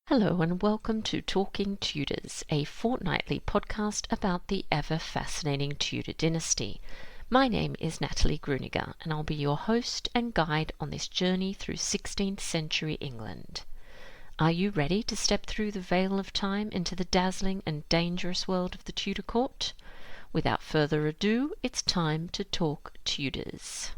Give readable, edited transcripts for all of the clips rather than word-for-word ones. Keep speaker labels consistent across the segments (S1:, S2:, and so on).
S1: Hello and welcome to Talking Tudors, a fortnightly podcast about the ever-fascinating Tudor dynasty. My name is Natalie Grueninger and I'll be your host and guide on this journey through 16th century England. Are you ready to step through the veil of time into the dazzling and dangerous world of the Tudor court? Without further ado, it's time to talk Tudors.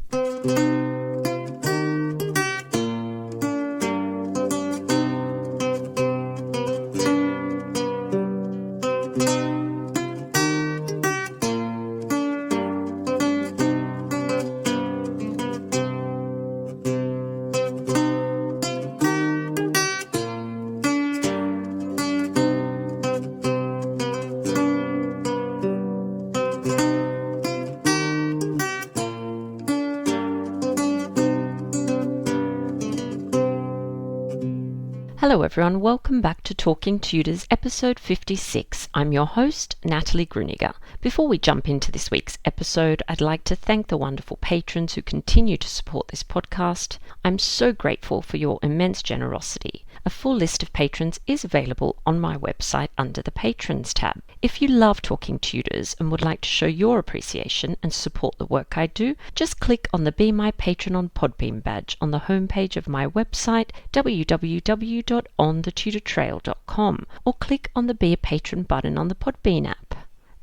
S1: Hello everyone, welcome back to Talking Tudors episode 56. I'm your host, Natalie Grueninger. Before we jump into this week's episode, I'd like to thank the wonderful patrons who continue to support this podcast. I'm so grateful for your immense generosity. A full list of patrons is available on my website under the Patrons tab. If you love Talking Tudors and would like to show your appreciation and support the work I do, just click on the Be My Patron on Podbean badge on the homepage of my website, www.onthetudortrail.com, or click on the Be a Patron button on the Podbean app.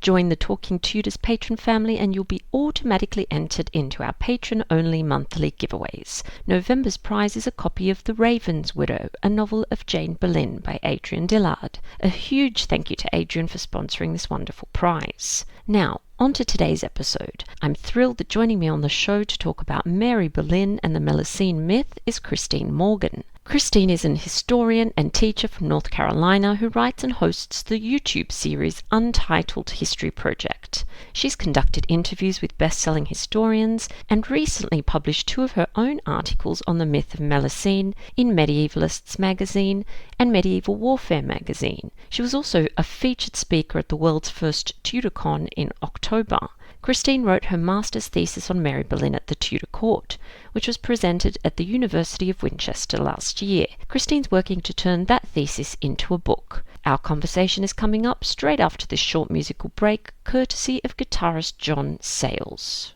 S1: Join the Talking Tudors patron family and you'll be automatically entered into our patron-only monthly giveaways. November's prize is a copy of The Raven's Widow, a novel of Jane Boleyn by Adrian Dillard. A huge thank you to Adrian for sponsoring this wonderful prize. Now, on to today's episode. I'm thrilled that joining me on the show to talk about Mary Boleyn and the Melusine myth is Christine Morgan. Christine is an historian and teacher from North Carolina who writes and hosts the YouTube series Untitled History Project. She's conducted interviews with best-selling historians and recently published 2 of her own articles on the myth of Melusine in Medievalists magazine and Medieval Warfare magazine. She was also a featured speaker at the world's first TudorCon in October. Christine wrote her master's thesis on Mary Boleyn at the Tudor court, which was presented at the University of Winchester last year. Christine's working to turn that thesis into a book. Our conversation is coming up straight after this short musical break, courtesy of guitarist Jon Sayles.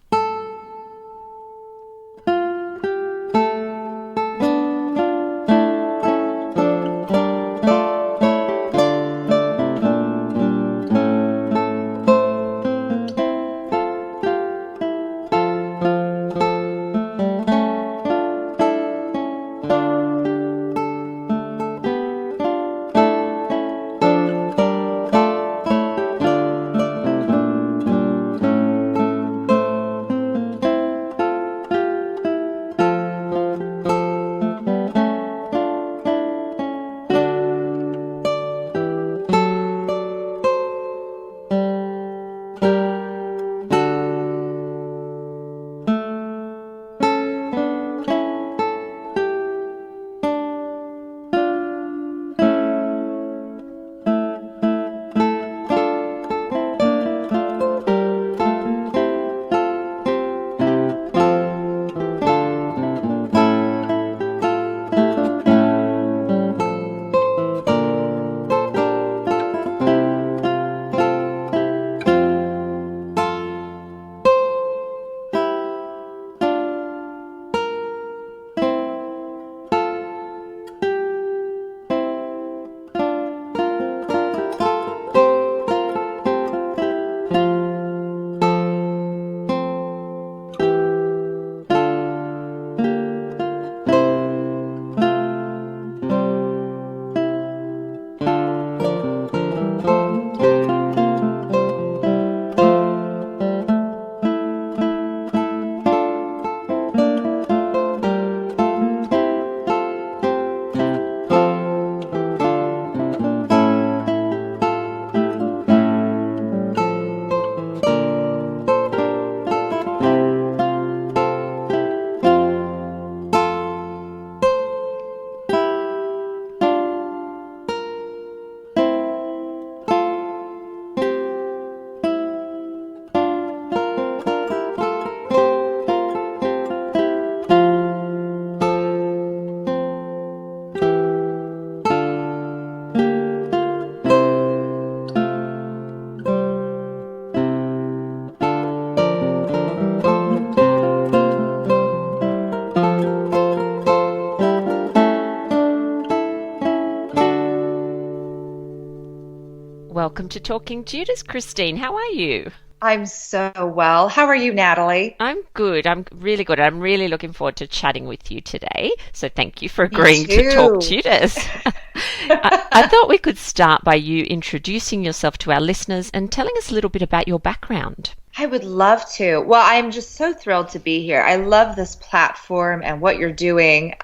S1: Welcome to Talking Tudors, Christine. How are you?
S2: I'm so well. How are you, Natalie?
S1: I'm good. I'm really good. I'm really looking forward to chatting with you today. So thank you for
S2: Me
S1: agreeing to talk
S2: too.
S1: Tudors. I thought we could start by you introducing yourself to our listeners and telling us a little bit about your background.
S2: I would love to. Well, I'm just so thrilled to be here. I love this platform and what you're doing,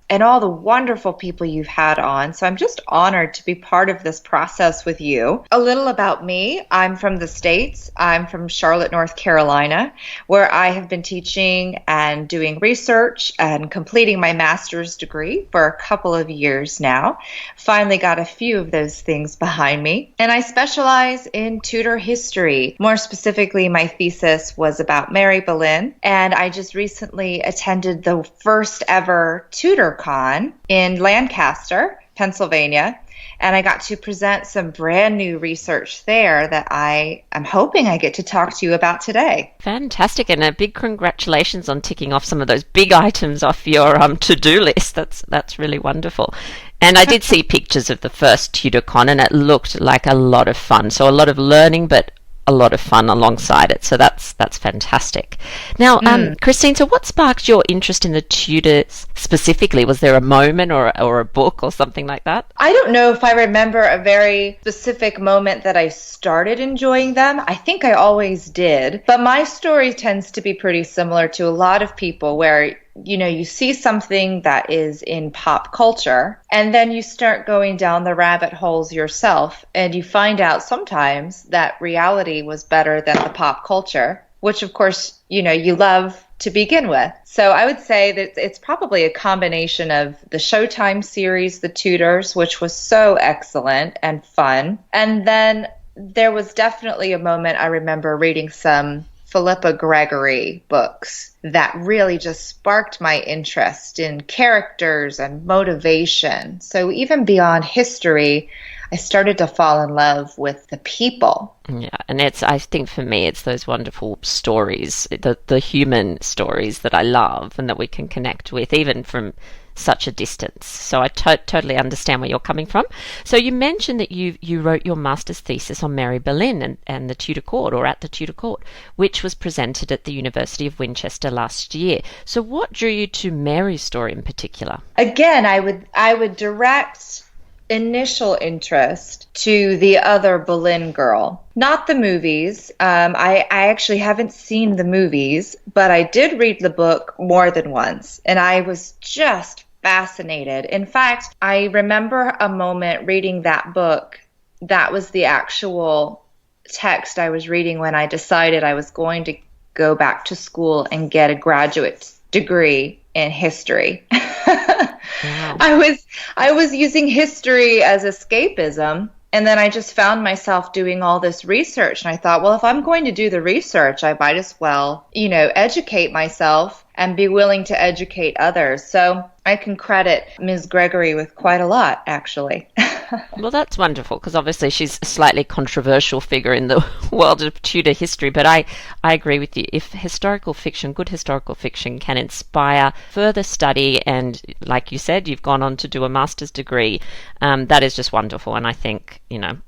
S2: and all the wonderful people you've had on. So I'm just honored to be part of this process with you. A little about me. I'm from the States. I'm from Charlotte, North Carolina, where I have been teaching and doing research and completing my master's degree for a couple of years now. Finally got a few of those things behind me. And I specialize in Tudor history. More specifically, my thesis was about Mary Boleyn, and I just recently attended the first ever TudorCon in Lancaster, Pennsylvania, and I got to present some brand new research there that I am hoping I get to talk to you about today.
S1: Fantastic, and a big congratulations on ticking off some of those big items off your to-do list. That's really wonderful. And I did see pictures of the first TudorCon, and it looked like a lot of fun. So a lot of learning, but a lot of fun alongside it. So that's fantastic. Now, Christine, so what sparked your interest in the Tudors specifically? Was there a moment or a book or something like that?
S2: I don't know if I remember a very specific moment that I started enjoying them. I think I always did. But my story tends to be pretty similar to a lot of people where you see something that is in pop culture, and then you start going down the rabbit holes yourself, and you find out sometimes that reality was better than the pop culture, which of course, you love to begin with. So I would say that it's probably a combination of the Showtime series, The Tudors, which was so excellent and fun. And then there was definitely a moment I remember reading some Philippa Gregory books that really just sparked my interest in characters and motivation. So even beyond history, I started to fall in love with the people.
S1: Yeah, and I think for me, it's those wonderful stories, the human stories that I love and that we can connect with, even from such a distance. So I totally understand where you're coming from. So you mentioned that you wrote your master's thesis on Mary Boleyn and the Tudor court, or at the Tudor court, which was presented at the University of Winchester last year. So what drew you to Mary's story in particular?
S2: Again, I would direct initial interest to the other Boleyn girl, not the movies. I actually haven't seen the movies, but I did read the book more than once, and I was just fascinated. In fact, I remember a moment reading that book. That was the actual text I was reading when I decided I was going to go back to school and get a graduate degree in history.
S1: Wow.
S2: I was using history as escapism, and then I just found myself doing all this research, and I thought, well, if I'm going to do the research, I might as well, educate myself and be willing to educate others. So I can credit Ms. Gregory with quite a lot, actually.
S1: Well, that's wonderful, because obviously she's a slightly controversial figure in the world of Tudor history, but I agree with you. If good historical fiction can inspire further study, and like you said, you've gone on to do a master's degree, that is just wonderful. And I think,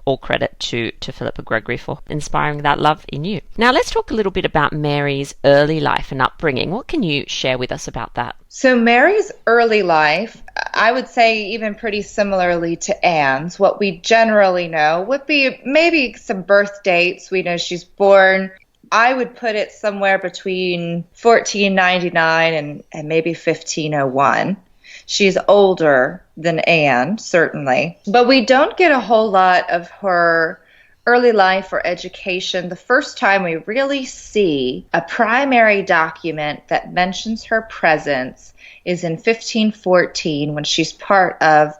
S1: all credit to Philippa Gregory for inspiring that love in you. Now, let's talk a little bit about Mary's early life and upbringing. What can you share with us about that?
S2: So Mary's early life, I would say even pretty similarly to Anne's, what we generally know would be maybe some birth dates. We know she's born, I would put it somewhere between 1499 and maybe 1501. She's older than Anne, certainly. But we don't get a whole lot of her early life or education. The first time we really see a primary document that mentions her presence is in 1514 when she's part of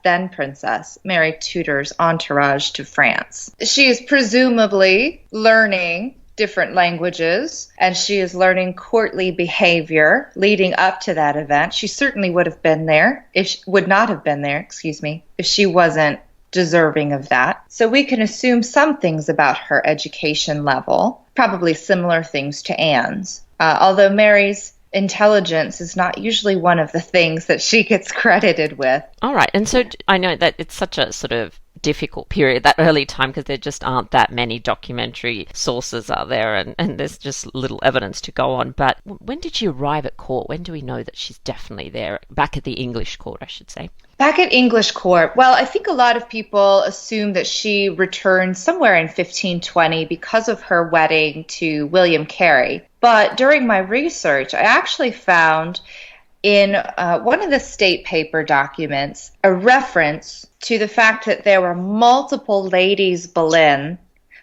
S2: then Princess Mary Tudor's entourage to France. She is presumably learning different languages, and she is learning courtly behavior leading up to that event. She certainly would not have been there, if she wasn't deserving of that. So we can assume some things about her education level, probably similar things to Anne's. Although Mary's intelligence is not usually one of the things that she gets credited with.
S1: All right. And so I know that it's such a sort of difficult period, that early time, because there just aren't that many documentary sources out there, and there's just little evidence to go on. But when did she arrive at court? When do we know that she's definitely there, back at the English court, I should say?
S2: Back at English court, well, I think a lot of people assume that she returned somewhere in 1520 because of her wedding to William Carey. But during my research, I actually found in one of the state paper documents a reference to the fact that there were multiple ladies Boleyn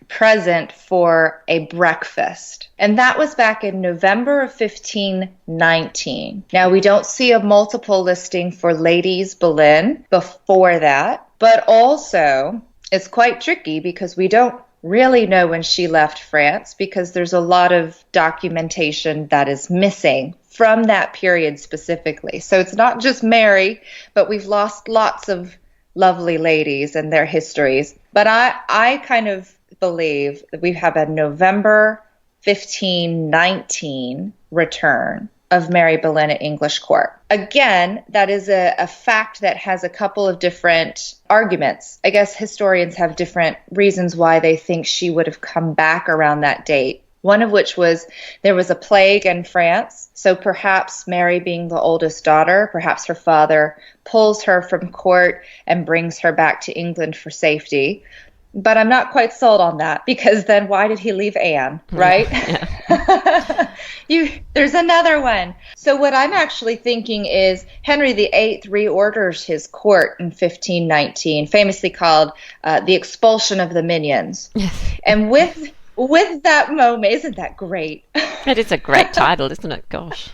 S2: present for a breakfast. And that was back in November of 1519. Now, we don't see a multiple listing for ladies Boleyn before that, but also it's quite tricky because we don't really know when she left France, because there's a lot of documentation that is missing from that period specifically. So it's not just Mary, but we've lost lots of lovely ladies and their histories. But I kind of believe that we have a November 1519 return of Mary Boleyn at English court. Again, that is a fact that has a couple of different arguments. I guess historians have different reasons why they think she would have come back around that date. One of which was there was a plague in France, so perhaps Mary, being the oldest daughter, perhaps her father pulls her from court and brings her back to England for safety. But I'm not quite sold on that, because then why did he leave Anne, right? Yeah. There's another one. So what I'm actually thinking is Henry VIII reorders his court in 1519, famously called the expulsion of the minions. And with that moment, isn't that great?
S1: It is a great title, isn't it? Gosh.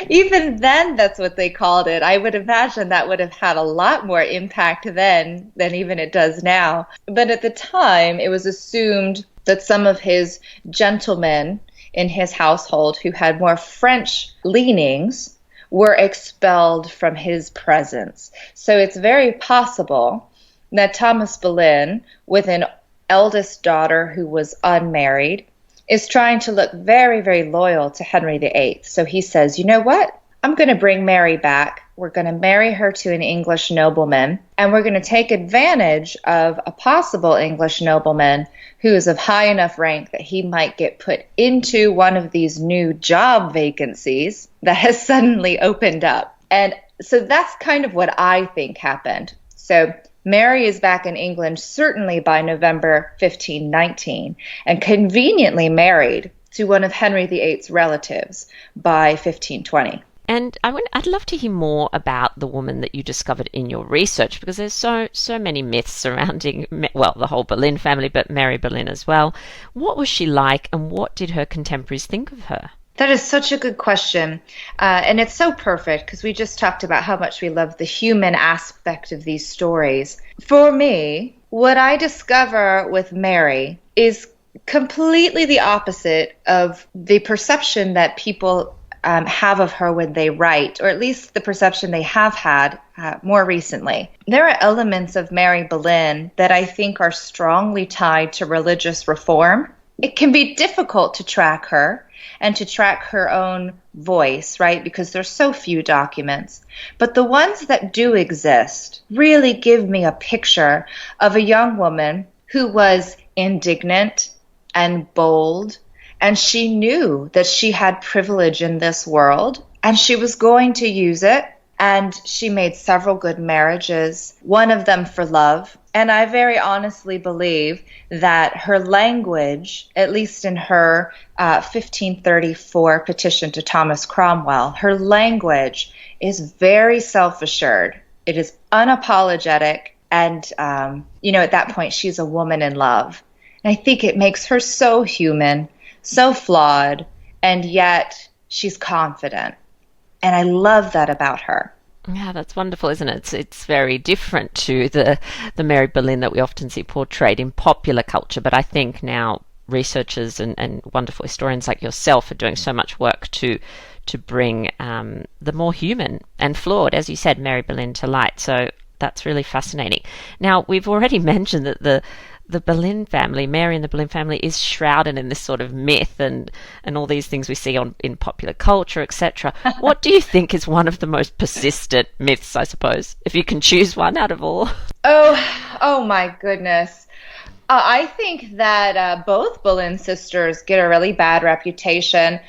S2: Even then, that's what they called it. I would imagine that would have had a lot more impact then than even it does now. But at the time, it was assumed that some of his gentlemen in his household who had more French leanings were expelled from his presence. So it's very possible that Thomas Boleyn, with an eldest daughter who was unmarried, is trying to look very, very loyal to Henry VIII. So he says, you know what? I'm going to bring Mary back. We're going to marry her to an English nobleman, and we're going to take advantage of a possible English nobleman who is of high enough rank that he might get put into one of these new job vacancies that has suddenly opened up. And so that's kind of what I think happened. So Mary is back in England certainly by November 1519, and conveniently married to one of Henry VIII's relatives by 1520.
S1: And I'd love to hear more about the woman that you discovered in your research, because there's so many myths surrounding, well, the whole Boleyn family, but Mary Boleyn as well. What was she like, and what did her contemporaries think of her?
S2: That is such a good question. And it's so perfect, because we just talked about how much we love the human aspect of these stories. For me, what I discover with Mary is completely the opposite of the perception that people have of her when they write, or at least the perception they have had more recently. There are elements of Mary Boleyn that I think are strongly tied to religious reform. It can be difficult to track her and to track her own voice, right? Because there's so few documents. But the ones that do exist really give me a picture of a young woman who was indignant and bold, and she knew that she had privilege in this world, and she was going to use it. And she made several good marriages, one of them for love. And I very honestly believe that her language, at least in her 1534 petition to Thomas Cromwell, her language is very self-assured. It is unapologetic. And, at that point, she's a woman in love. And I think it makes her so human, so flawed, and yet she's confident. And I love that about her.
S1: Yeah, that's wonderful, isn't it? It's very different to the Mary Boleyn that we often see portrayed in popular culture. But I think now researchers and wonderful historians like yourself are doing so much work to bring the more human and flawed, as you said, Mary Boleyn to light. So that's really fascinating. Now, we've already mentioned that the Boleyn family, Mary and the Boleyn family, is shrouded in this sort of myth and all these things we see in popular culture, etc. What do you think is one of the most persistent myths, I suppose, if you can choose one out of all?
S2: Oh my goodness. I think that both Boleyn sisters get a really bad reputation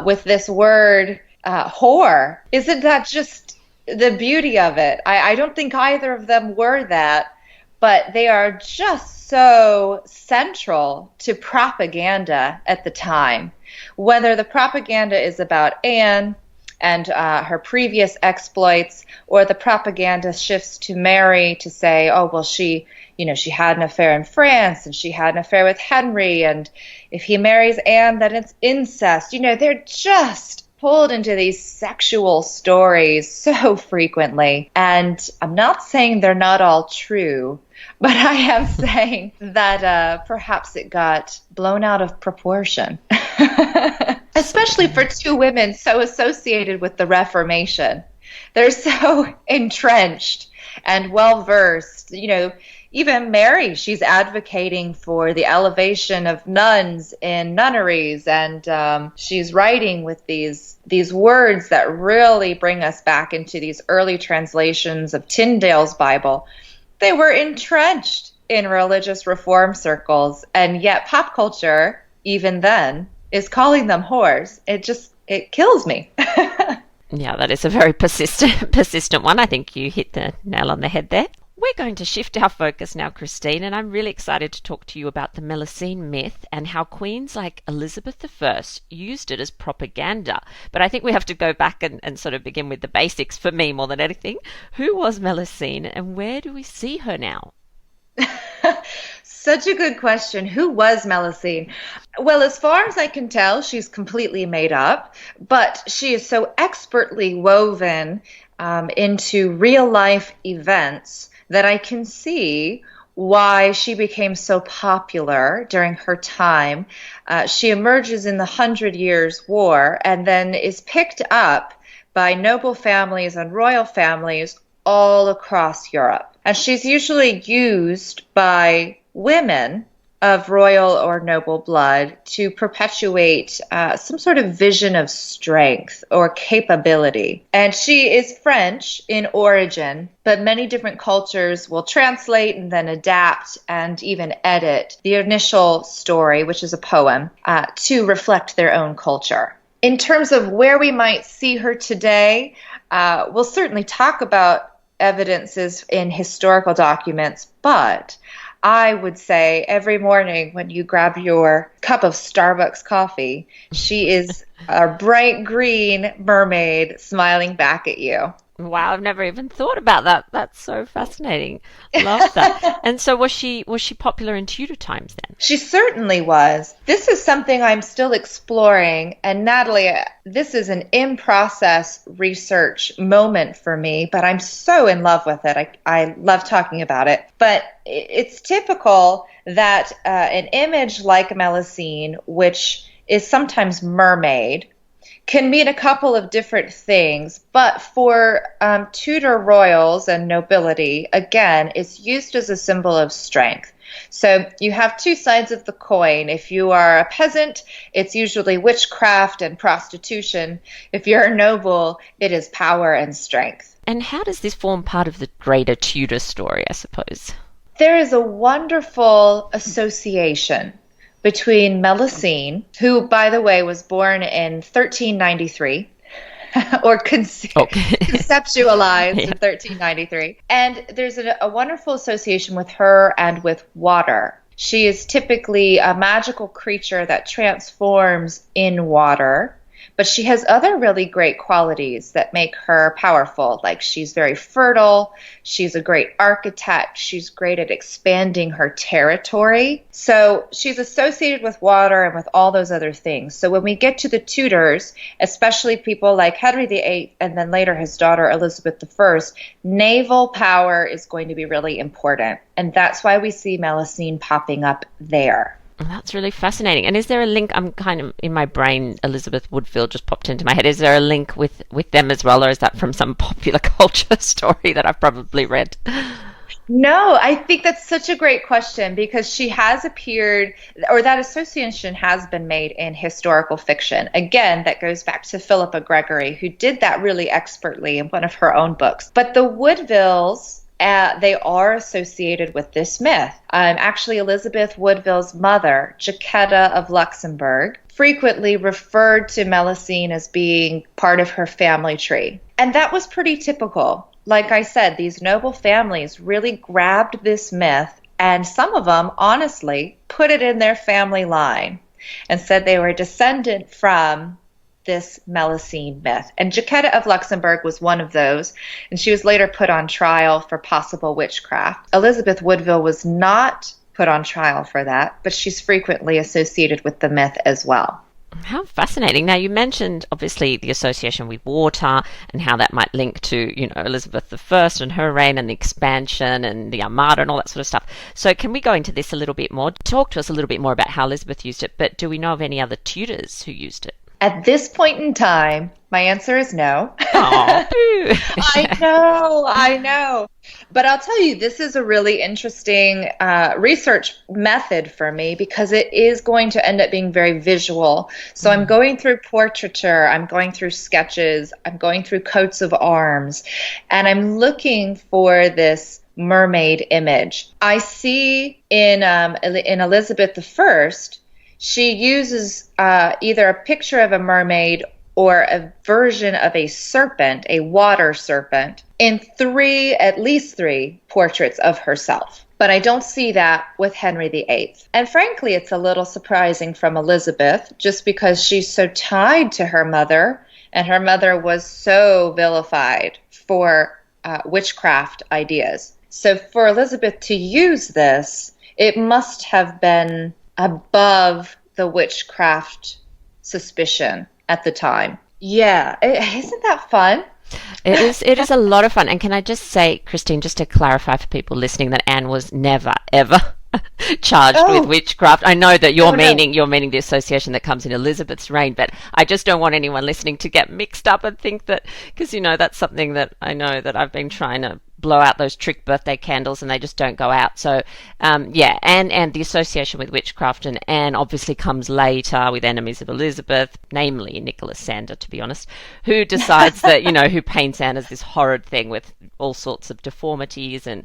S2: with this word whore. Isn't that just the beauty of it? I don't think either of them were that, but they are just so central to propaganda at the time. Whether the propaganda is about Anne and her previous exploits, or the propaganda shifts to Mary to say, oh, well, she had an affair in France and she had an affair with Henry, and if he marries Anne, then it's incest. They're just pulled into these sexual stories so frequently. And I'm not saying they're not all true, but I am saying that perhaps it got blown out of proportion. Especially for two women so associated with the Reformation. They're so entrenched and well-versed. Even Mary, she's advocating for the elevation of nuns in nunneries, and she's writing with these words that really bring us back into these early translations of Tyndale's Bible. They were entrenched in religious reform circles, and yet pop culture, even then, is calling them whores. It kills me.
S1: Yeah, that is a very persistent one. I think you hit the nail on the head there. We're going to shift our focus now, Christine, and I'm really excited to talk to you about the Melusine myth and how queens like Elizabeth I used it as propaganda. But I think we have to go back and sort of begin with the basics for me more than anything. Who was Melusine and where do we see her now?
S2: Such a good question. Who was Melusine? Well, as far as I can tell, she's completely made up, but she is so expertly woven into real life events that I can see why she became so popular during her time. She emerges in the 100 Years' War and then is picked up by noble families and royal families all across Europe. And she's usually used by women of royal or noble blood to perpetuate some sort of vision of strength or capability. And she is French in origin, but many different cultures will translate and then adapt and even edit the initial story, which is a poem, to reflect their own culture. In terms of where we might see her today, we'll certainly talk about evidences in historical documents, but I would say every morning when you grab your cup of Starbucks coffee, she is a bright green mermaid smiling back at you.
S1: Wow, I've never even thought about that. That's so fascinating. Love that. And so was she popular in Tudor times then?
S2: She certainly was. This is something I'm still exploring. And Natalie, this is an in-process research moment for me, but I'm so in love with it. I love talking about it. But it's typical that an image like Melusine, which is sometimes mermaid, can mean a couple of different things, but for Tudor royals and nobility, again, it's used as a symbol of strength. So you have two sides of the coin. If you are a peasant, it's usually witchcraft and prostitution. If you're a noble, it is power and strength.
S1: And how does this form part of the greater Tudor story, I suppose?
S2: There is a wonderful association between Melusine, who, by the way, was born in 1393, or conceptualized in 1393. And there's a wonderful association with her and with water. She is typically a magical creature that transforms in water, but she has other really great qualities that make her powerful. Like she's very fertile, she's a great architect, she's great at expanding her territory. So she's associated with water and with all those other things. So when we get to the Tudors, especially people like Henry VIII and then later his daughter Elizabeth I, naval power is going to be really important. And that's why we see Melusine popping up there.
S1: That's really fascinating. And is there a link? I'm kind of in my brain, Elizabeth Woodville just popped into my head. Is there a link with them as well, or is that from some popular culture story that I've probably read?
S2: No, I think that's such a great question because she has appeared, or that association has been made in historical fiction. Again, that goes back to Philippa Gregory, who did that really expertly in one of her own books. But the Woodvilles, they are associated with this myth. Actually, Elizabeth Woodville's mother, Jacquetta of Luxembourg, frequently referred to Melusine as being part of her family tree. And that was pretty typical. Like I said, these noble families really grabbed this myth, and some of them, honestly, put it in their family line and said they were a descendant from this Melusine myth. And Jacquetta of Luxembourg was one of those, and she was later put on trial for possible witchcraft. Elizabeth Woodville was not put on trial for that, but she's frequently associated with the myth as well.
S1: How fascinating. Now, you mentioned, obviously, the association with water and how that might link to, Elizabeth I and her reign and the expansion and the Armada and all that sort of stuff. So can we go into this a little bit more? Talk to us a little bit more about how Elizabeth used it, but do we know of any other Tudors who used it?
S2: At this point in time, my answer is no.
S1: Oh,
S2: I know. But I'll tell you, this is a really interesting research method for me because it is going to end up being very visual. So I'm going through portraiture, I'm going through sketches, I'm going through coats of arms, and I'm looking for this mermaid image. I see in Elizabeth I, she uses either a picture of a mermaid or a version of a serpent, a water serpent, in at least three portraits of herself. But I don't see that with Henry VIII. And frankly, it's a little surprising from Elizabeth, just because she's so tied to her mother, and her mother was so vilified for witchcraft ideas. So for Elizabeth to use this, it must have been above the witchcraft suspicion at the time. Yeah, isn't that fun?
S1: It is a lot of fun. And can I just say, Christine, just to clarify for people listening, that Anne was never, ever charged with witchcraft. I know that you're meaning the association that comes in Elizabeth's reign, but I just don't want anyone listening to get mixed up and think that, because that's something that I know that I've been trying to blow out those trick birthday candles and they just don't go out. So and the association with witchcraft and Anne obviously comes later with enemies of Elizabeth, namely Nicholas Sander, to be honest, who decides that who paints Anne as this horrid thing with all sorts of deformities, and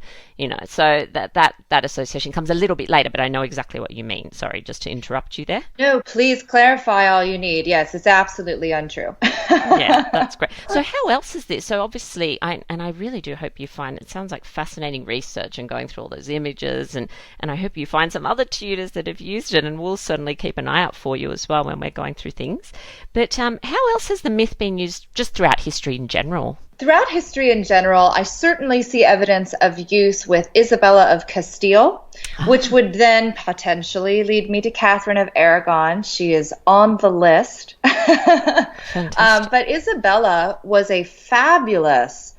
S1: so that association comes a little bit later, but I know exactly what you mean. Sorry, just to interrupt you there.
S2: No, please clarify all you need. Yes, it's absolutely untrue.
S1: Yeah, that's great. So how else is this? So obviously, I really do hope you find, it sounds like fascinating research and going through all those images, and I hope you find some other tutors that have used it, and we'll certainly keep an eye out for you as well when we're going through things. But how else has the myth been used just throughout history in general?
S2: Throughout history in general, I certainly see evidence of use with Isabella of Castile, which would then potentially lead me to Catherine of Aragon. She is on the list. But Isabella was a fabulous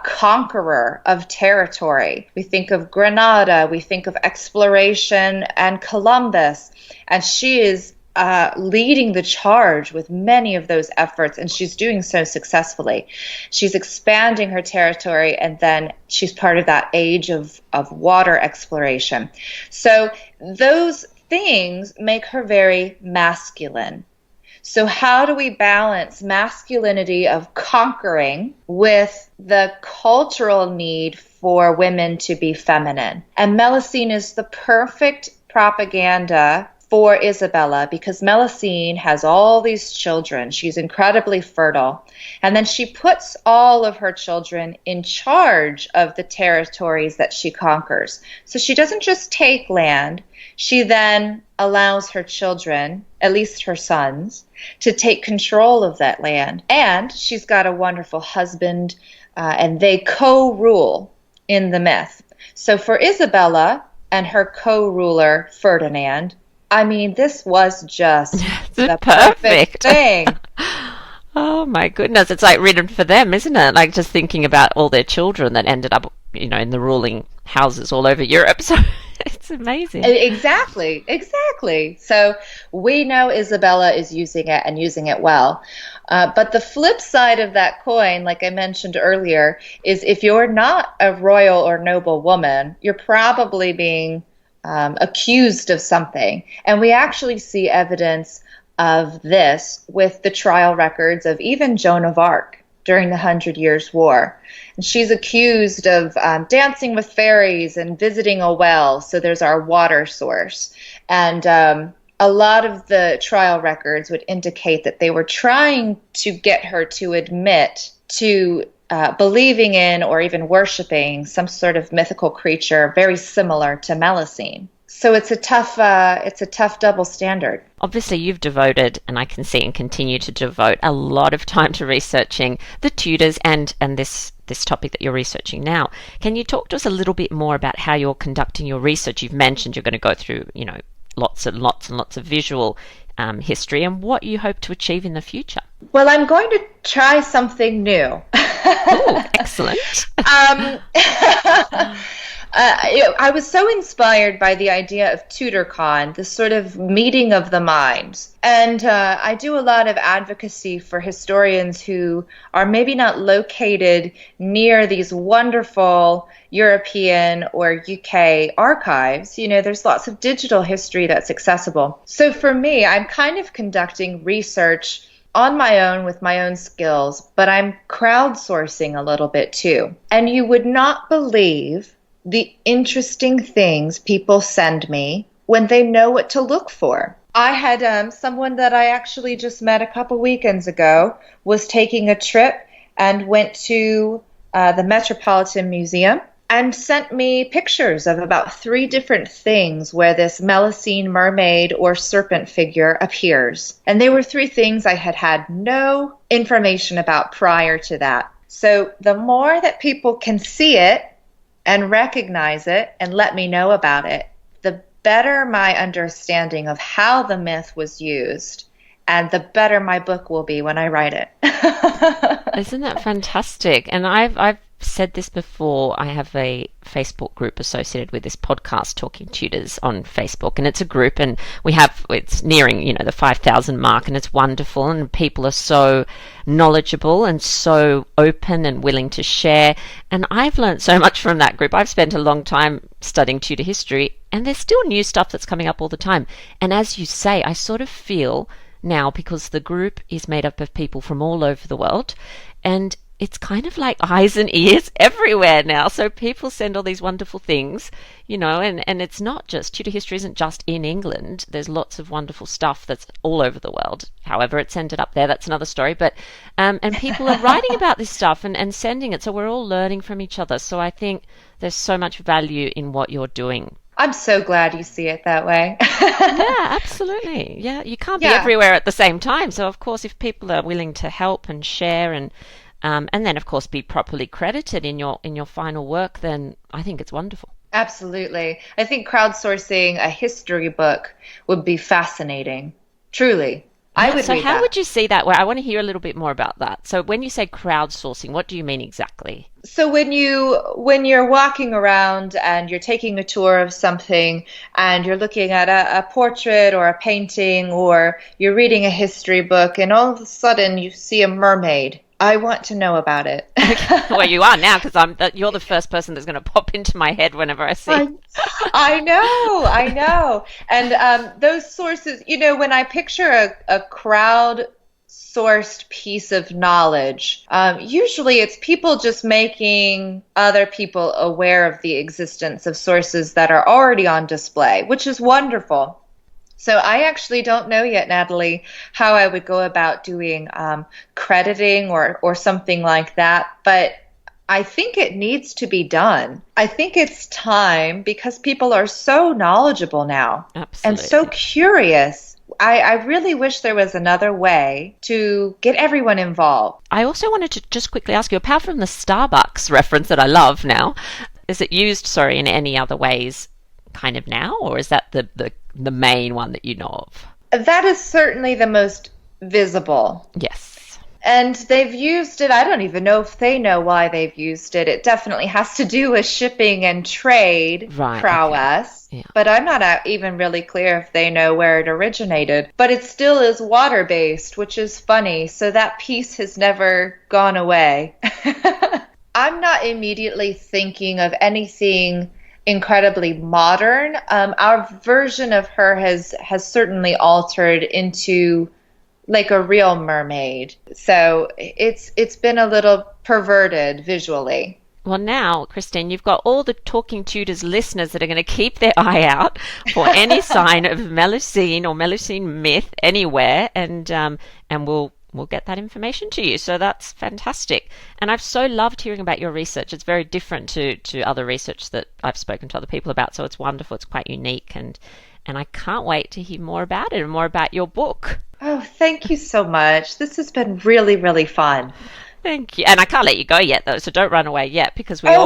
S2: conqueror of territory. We think of Granada, we think of exploration and Columbus, and she is leading the charge with many of those efforts, and she's doing so successfully. She's expanding her territory, and then she's part of that age of water exploration. So those things make her very masculine. So how do we balance masculinity of conquering with the cultural need for women to be feminine? And Melusine is the perfect propaganda for Isabella, because Melusine has all these children. She's incredibly fertile. And then she puts all of her children in charge of the territories that she conquers. So she doesn't just take land. She then allows her children, at least her sons, to take control of that land. And she's got a wonderful husband, and they co-rule in the myth. So for Isabella and her co-ruler, Ferdinand, this was just the perfect thing.
S1: Oh my goodness, it's like written for them, isn't it? Like just thinking about all their children that ended up, in the ruling houses all over Europe. So It's amazing.
S2: Exactly. So we know Isabella is using it and using it well. But the flip side of that coin, like I mentioned earlier, is if you're not a royal or noble woman, you're probably being accused of something. And we actually see evidence of this with the trial records of even Joan of Arc during the 100 Years' War. And she's accused of dancing with fairies and visiting a well. So there's our water source. And a lot of the trial records would indicate that they were trying to get her to admit to believing in or even worshiping some sort of mythical creature very similar to Melusine. So it's a tough double standard.
S1: Obviously, you've devoted, and I can see and continue to devote, a lot of time to researching the Tudors and this topic that you're researching now. Can you talk to us a little bit more about how you're conducting your research? You've mentioned you're going to go through, lots and lots and lots of visual history, and what you hope to achieve in the future.
S2: Well, I'm going to try something new.
S1: Oh, excellent.
S2: I was so inspired by the idea of TudorCon, this sort of meeting of the minds. And I do a lot of advocacy for historians who are maybe not located near these wonderful European or UK archives. There's lots of digital history that's accessible. So for me, I'm kind of conducting research on my own with my own skills, but I'm crowdsourcing a little bit too. And you would not believe the interesting things people send me when they know what to look for. I had someone that I actually just met a couple weekends ago was taking a trip and went to the Metropolitan Museum and sent me pictures of about 3 different things where this Melusine mermaid or serpent figure appears. And they were 3 things I had no information about prior to that. So the more that people can see it and recognize it and let me know about it, the better my understanding of how the myth was used, and the better my book will be when I write it.
S1: Isn't that fantastic? And I've said this before. I have a Facebook group associated with this podcast, Talking Tudors, on Facebook, and it's a group, and it's nearing the 5,000 mark, and it's wonderful, and people are so knowledgeable and so open and willing to share. And I've learned so much from that group. I've spent a long time studying Tudor history, and there's still new stuff that's coming up all the time. And as you say, I sort of feel now, because the group is made up of people from all over the world, and it's kind of like eyes and ears everywhere now. So people send all these wonderful things, and it's not just, Tudor history isn't just in England. There's lots of wonderful stuff that's all over the world. However it's ended up there, that's another story. But and people are writing about this stuff and sending it. So we're all learning from each other. So I think there's so much value in what you're doing.
S2: I'm so glad you see it that way.
S1: Yeah, absolutely. Yeah, you can't be everywhere at the same time. So of course, if people are willing to help and share and then, of course, be properly credited in your final work, then I think it's wonderful.
S2: Absolutely. I think crowdsourcing a history book would be fascinating. Truly. I would read that. So
S1: how would you see that? Well, I want to hear a little bit more about that. So when you say crowdsourcing, what do you mean exactly?
S2: So when you're walking around and you're taking a tour of something and you're looking at a portrait or a painting, or you're reading a history book, and all of a sudden you see a mermaid, I want to know about it.
S1: Well, you are now, because you're the first person that's going to pop into my head whenever I see it.
S2: I know. And those sources, when I picture a crowd-sourced piece of knowledge, usually it's people just making other people aware of the existence of sources that are already on display, which is wonderful. So I actually don't know yet, Natalie, how I would go about doing crediting or something like that, but I think it needs to be done. I think it's time, because people are so knowledgeable now.
S1: Absolutely.
S2: And so curious. I really wish there was another way to get everyone involved.
S1: I also wanted to just quickly ask you, apart from the Starbucks reference that I love now, is it used, in any other ways kind of now, or is that the main one that you know of?
S2: That is certainly the most visible.
S1: Yes.
S2: And they've used it. I don't even know if they know why they've used it. It definitely has to do with shipping and trade
S1: Right. Okay.
S2: prowess.
S1: Yeah.
S2: But I'm not even really clear if they know where it originated. But it still is water-based, which is funny. So that piece has never gone away. I'm not immediately thinking of anything incredibly modern. Our version of her has certainly altered into like a real mermaid. So it's been a little perverted visually.
S1: Well, now, Christine, you've got all the Talking Tudors listeners that are going to keep their eye out for any sign of Melusine or Melusine myth anywhere, and we'll get that information to you. So that's fantastic. And I've so loved hearing about your research. It's very different to other research that I've spoken to other people about. So it's wonderful. It's quite unique, and I can't wait to hear more about it and more about your book.
S2: Oh, thank you so much. This has been really, really fun.
S1: Thank you. And I can't let you go yet, though, so don't run away yet, because we
S2: I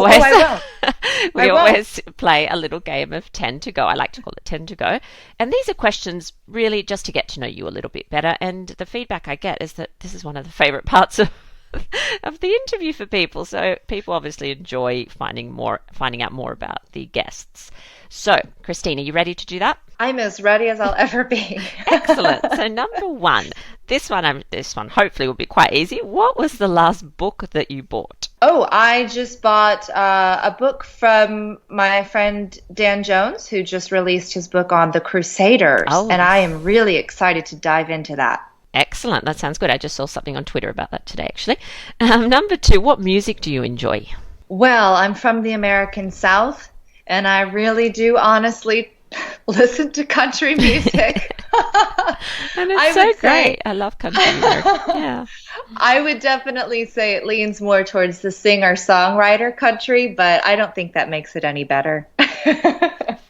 S1: we
S2: won't.
S1: always play a little game of 10 to go. I like to call it 10 to go. And these are questions really just to get to know you a little bit better. And the feedback I get is that this is one of the favorite parts of of the interview for people. So people obviously enjoy finding out more about the guests. So, Christine, are you ready to do that?
S2: I'm as ready as I'll ever be.
S1: Excellent. So number one, this one hopefully will be quite easy. What was the last book that you bought?
S2: Oh, I just bought a book from my friend Dan Jones, who just released his book on the Crusaders.
S1: Oh.
S2: And I am really excited to dive into that.
S1: Excellent. That sounds good. I just saw something on Twitter about that today, actually. Number two, what music do you enjoy?
S2: Well, I'm from the American South, and I really do honestly listen to country music.
S1: And it's so great. I love country music. Yeah.
S2: I would definitely say it leans more towards the singer-songwriter country, but I don't think that makes it any better.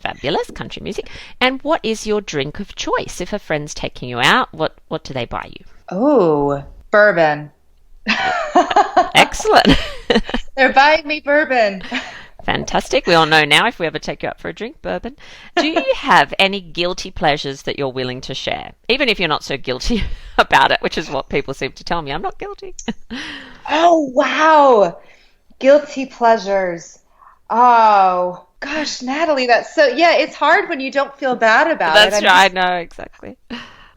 S1: Fabulous country music. And what is your drink of choice? If a friend's taking you out, what do they buy you?
S2: Oh, bourbon.
S1: Excellent.
S2: They're buying me bourbon.
S1: Fantastic. We all know now if we ever take you out for a drink, bourbon. Do you have any guilty pleasures that you're willing to share? Even if you're not so guilty about it, which is what people seem to tell me. I'm not guilty.
S2: Oh, wow. Guilty pleasures. Oh, gosh, Natalie, yeah, it's hard when you don't feel bad about it.
S1: That's right. I know, exactly.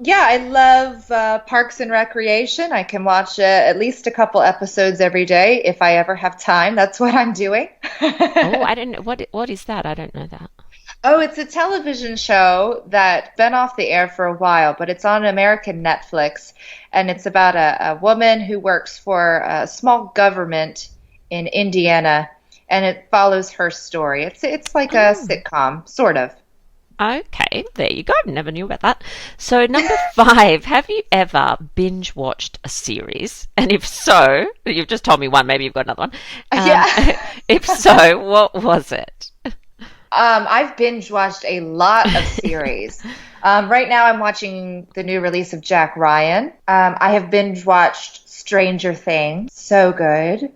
S2: Yeah, I love Parks and Recreation. I can watch at least a couple episodes every day if I ever have time. That's what I'm doing.
S1: Oh, I don't know. What is that? I don't know that.
S2: Oh, it's a television show that's been off the air for a while, but it's on American Netflix, and it's about a woman who works for a small government in Indiana, and it follows her story. It's like a sitcom, sort of.
S1: Okay, there you go. Never knew about that. So number 5, have you ever binge watched a series? And if so, you've just told me one, maybe you've got another one.
S2: Yeah.
S1: If so, what was it?
S2: I've binge watched a lot of series. Right now I'm watching the new release of Jack Ryan. I have binge watched Stranger Things. So good.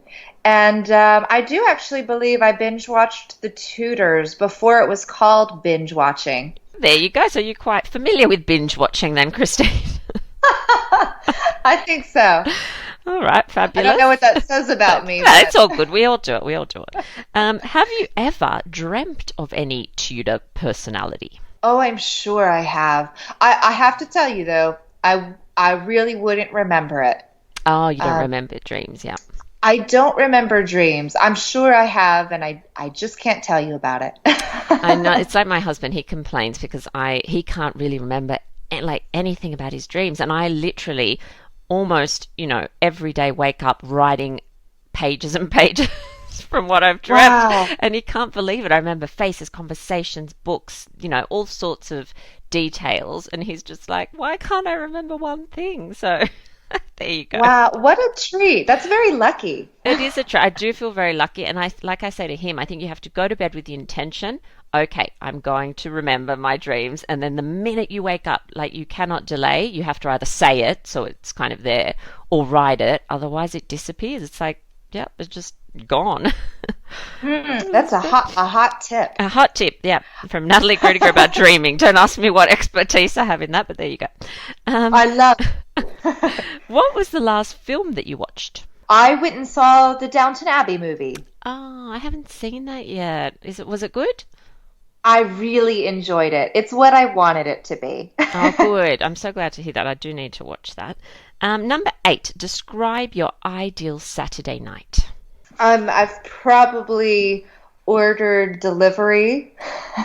S2: And I do actually believe I binge watched The Tudors before it was called binge watching.
S1: There you go. So you're quite familiar with binge watching then, Christine.
S2: I think so.
S1: All right, fabulous.
S2: I don't know what that says about me.
S1: No, it's all good. We all do it. Have you ever dreamt of any Tudor personality?
S2: Oh, I'm sure I have. I have to tell you, though, I really wouldn't remember it.
S1: Oh, you don't remember dreams, yeah.
S2: I don't remember dreams. I'm sure I have, and I just can't tell you about it.
S1: I know. It's like my husband. He complains because he can't really remember anything about his dreams. And I literally almost, every day wake up writing pages and pages from what I've dreamt.
S2: Wow.
S1: And he can't believe it. I remember faces, conversations, books, all sorts of details. And he's just like, why can't I remember one thing? So... there you go.
S2: Wow, what a treat. That's very lucky.
S1: It is a treat. I do feel very lucky. And like I say to him, I think you have to go to bed with the intention, okay, I'm going to remember my dreams. And then the minute you wake up, you cannot delay. You have to either say it, so it's kind of there, or write it. Otherwise, it disappears. It's like, yeah, it just gone.
S2: That's a hot tip.
S1: A hot tip, yeah, from Natalie Grueninger about dreaming. Don't ask me what expertise I have in that, but there you go.
S2: I love
S1: What was the last film that you watched?
S2: I went and saw the Downton Abbey movie.
S1: Oh, I haven't seen that yet. Was it good?
S2: I really enjoyed it. It's what I wanted it to be.
S1: Oh, good. I'm so glad to hear that. I do need to watch that. Number 8, describe your ideal Saturday night.
S2: I've probably ordered delivery.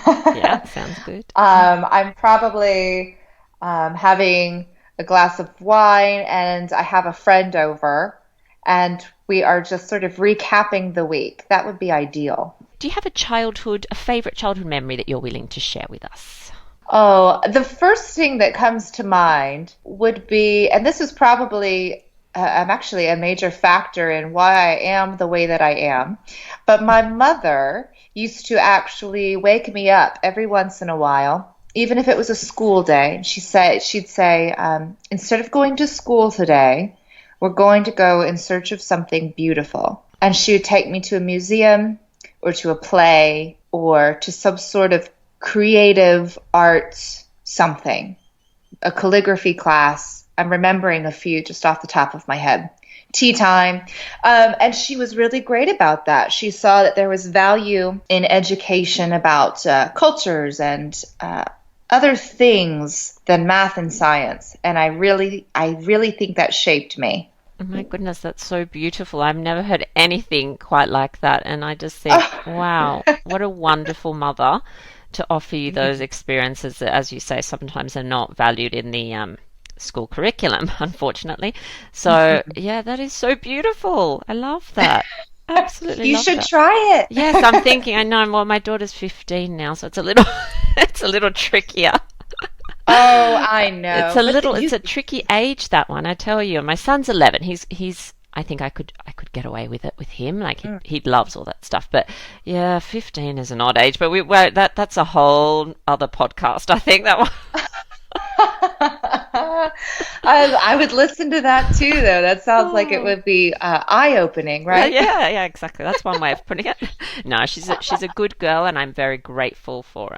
S1: Yeah, sounds good.
S2: I'm probably having a glass of wine, and I have a friend over, and we are just sort of recapping the week. That would be ideal.
S1: Do you have a favorite childhood memory that you're willing to share with us?
S2: Oh, the first thing that comes to mind would be, and this is probably actually a major factor in why I am the way that I am, but my mother used to actually wake me up every once in a while, even if it was a school day. She'd say, instead of going to school today, we're going to go in search of something beautiful. And she would take me to a museum or to a play or to some sort of creative arts something, a calligraphy class. I'm remembering a few just off the top of my head. Tea time. And she was really great about that. She saw that there was value in education about cultures and other things than math and science. And I really think that shaped me.
S1: Oh my goodness, that's so beautiful. I've never heard anything quite like that. And I just think, wow, what a wonderful mother to offer you those experiences that, as you say, sometimes are not valued in the school curriculum, unfortunately. So, yeah, that is so beautiful. I love that. Absolutely
S2: You
S1: love
S2: should
S1: that.
S2: try it.
S1: Yes, I'm thinking, I know, well, my daughter's 15 now, so it's a little it's a little trickier.
S2: Oh, I know.
S1: It's a tricky age, that one, I tell you. And my son's 11. He's I think I could get away with it with him. Like he loves all that stuff. But yeah, 15 is an odd age. But that's a whole other podcast. I think that one.
S2: I would listen to that too, though. That sounds like it would be eye-opening, right?
S1: Yeah, exactly. That's one way of putting it. No, she's a good girl, and I'm very grateful for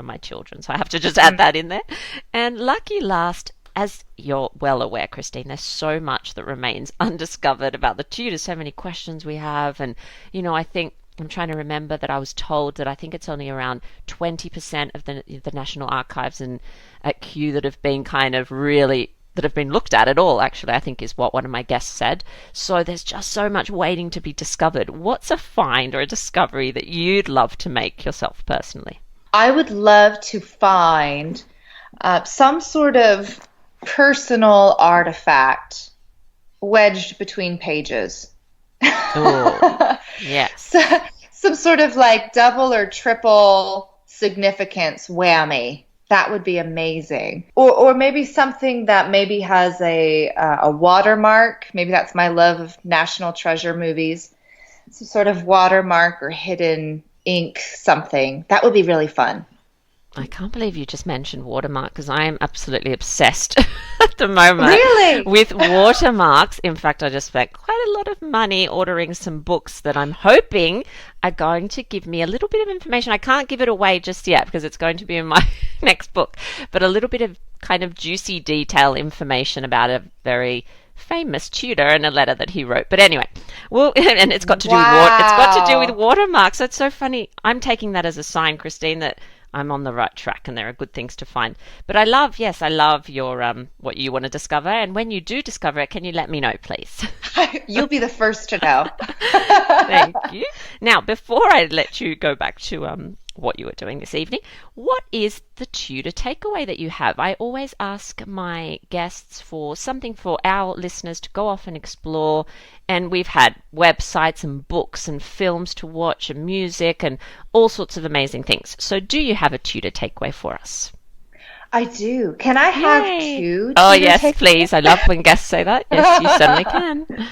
S1: my children. So I have to just add that in there. And lucky last, as you're well aware, Christine, there's so much that remains undiscovered about the Tudors. So many questions we have, and I think. I'm trying to remember that I was told that I think it's only around 20% of the National Archives and at Kew that have been that have been looked at all, actually, I think is what one of my guests said. So there's just so much waiting to be discovered. What's a find or a discovery that you'd love to make yourself personally?
S2: I would love to find some sort of personal artifact wedged between pages.
S1: Oh, yes.
S2: Some sort of like double or triple significance whammy. That would be amazing. Or maybe something that maybe has a watermark. Maybe that's my love of National Treasure movies. Some sort of watermark or hidden ink something. That would be really fun.
S1: I can't believe you just mentioned watermark because I am absolutely obsessed at the moment with watermarks. In fact, I just spent quite a lot of money ordering some books that I'm hoping are going to give me a little bit of information. I can't give it away just yet because it's going to be in my next book, but a little bit of kind of juicy detail information about a very famous Tudor and a letter that he wrote. But anyway, and it's got to do with watermarks. So it's so funny. I'm taking that as a sign, Christine, that I'm on the right track and there are good things to find. But I love your what you want to discover. And when you do discover it, can you let me know, please?
S2: You'll be the first to know.
S1: Thank you. Now, before I let you go back to what you were doing this evening, what is the Tudor takeaway that you have? I always ask my guests for something for our listeners to go off and explore. And we've had websites and books and films to watch and music and all sorts of amazing things. So do you have a Tudor takeaway for us?
S2: I do. Can I have two?
S1: Oh, yes, please. I love when guests say that. Yes, you certainly can.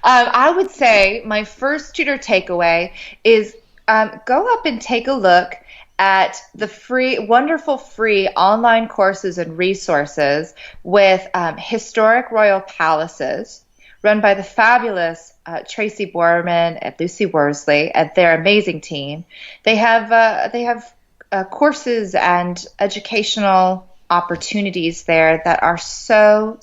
S2: I would say my first Tudor takeaway is go up and take a look at the wonderful free online courses and resources with historic royal palaces, run by the fabulous Tracy Borman and Lucy Worsley and their amazing team. They have courses and educational opportunities there that are so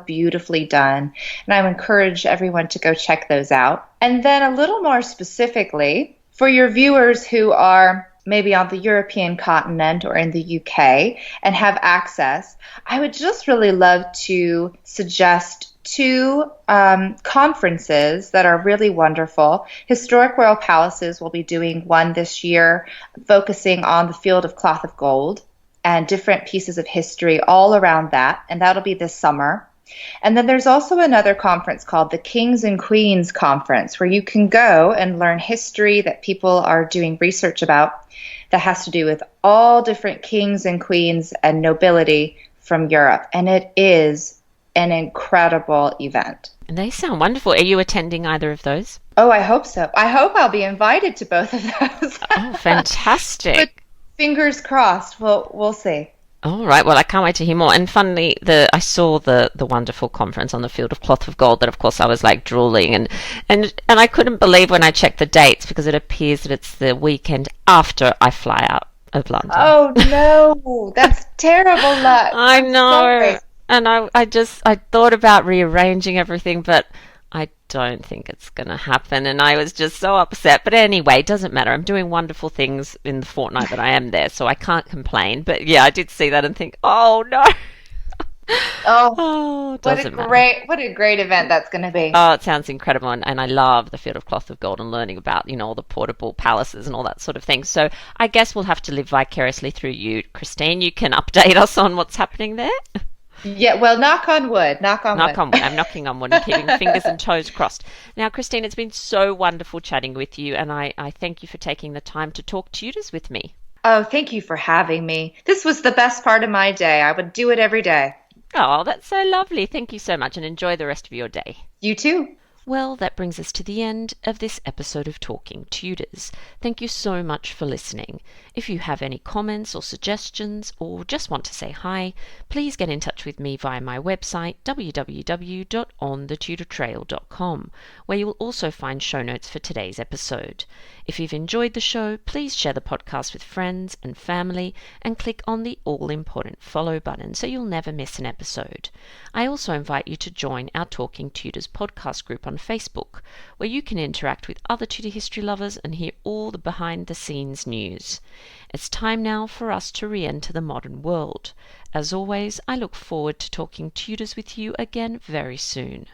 S2: beautifully done, and I would encourage everyone to go check those out. And then a little more specifically, for your viewers who are maybe on the European continent or in the UK and have access, I would just really love to suggest two conferences that are really wonderful. Historic Royal Palaces will be doing one this year focusing on the field of cloth of gold and different pieces of history all around that, and that'll be this summer. And then there's also another conference called the Kings and Queens Conference, where you can go and learn history that people are doing research about that has to do with all different kings and queens and nobility from Europe. And it is an incredible event.
S1: And they sound wonderful. Are you attending either of those?
S2: Oh, I hope so. I hope I'll be invited to both of those.
S1: Oh, fantastic.
S2: But fingers crossed. We'll see.
S1: All right. Well, I can't wait to hear more. And funnily, I saw the wonderful conference on the field of cloth of gold that, of course, I was like drooling. And I couldn't believe when I checked the dates, because it appears that it's the weekend after I fly out of London.
S2: Oh, no. That's terrible luck.
S1: I know.
S2: Sorry.
S1: And I thought about rearranging everything, but I don't think it's going to happen. And I was just so upset. But anyway, it doesn't matter. I'm doing wonderful things in the fortnight that I am there, so I can't complain. But yeah, I did see that and think, oh no.
S2: Oh, what a great event that's going to be.
S1: Oh, it sounds incredible. And I love the field of cloth of gold and learning about, all the portable palaces and all that sort of thing. So I guess we'll have to live vicariously through you, Christine. You can update us on what's happening there.
S2: Yeah, well, knock on wood. Knock on wood.
S1: I'm knocking on wood and keeping fingers and toes crossed. Now, Christine, it's been so wonderful chatting with you, and I thank you for taking the time to talk Tudors with me.
S2: Oh, thank you for having me. This was the best part of my day. I would do it every day.
S1: Oh, that's so lovely. Thank you so much, and enjoy the rest of your day.
S2: You too.
S1: Well, that brings us to the end of this episode of Talking Tudors. Thank you so much for listening. If you have any comments or suggestions or just want to say hi, please get in touch with me via my website www.onthetudortrail.com, where you will also find show notes for today's episode. If you've enjoyed the show, please share the podcast with friends and family and click on the all-important follow button so you'll never miss an episode. I also invite you to join our Talking Tudors podcast group on Facebook, where you can interact with other Tudor history lovers and hear all the behind-the-scenes news. It's time now for us to re-enter the modern world. As always, I look forward to talking Tudors with you again very soon.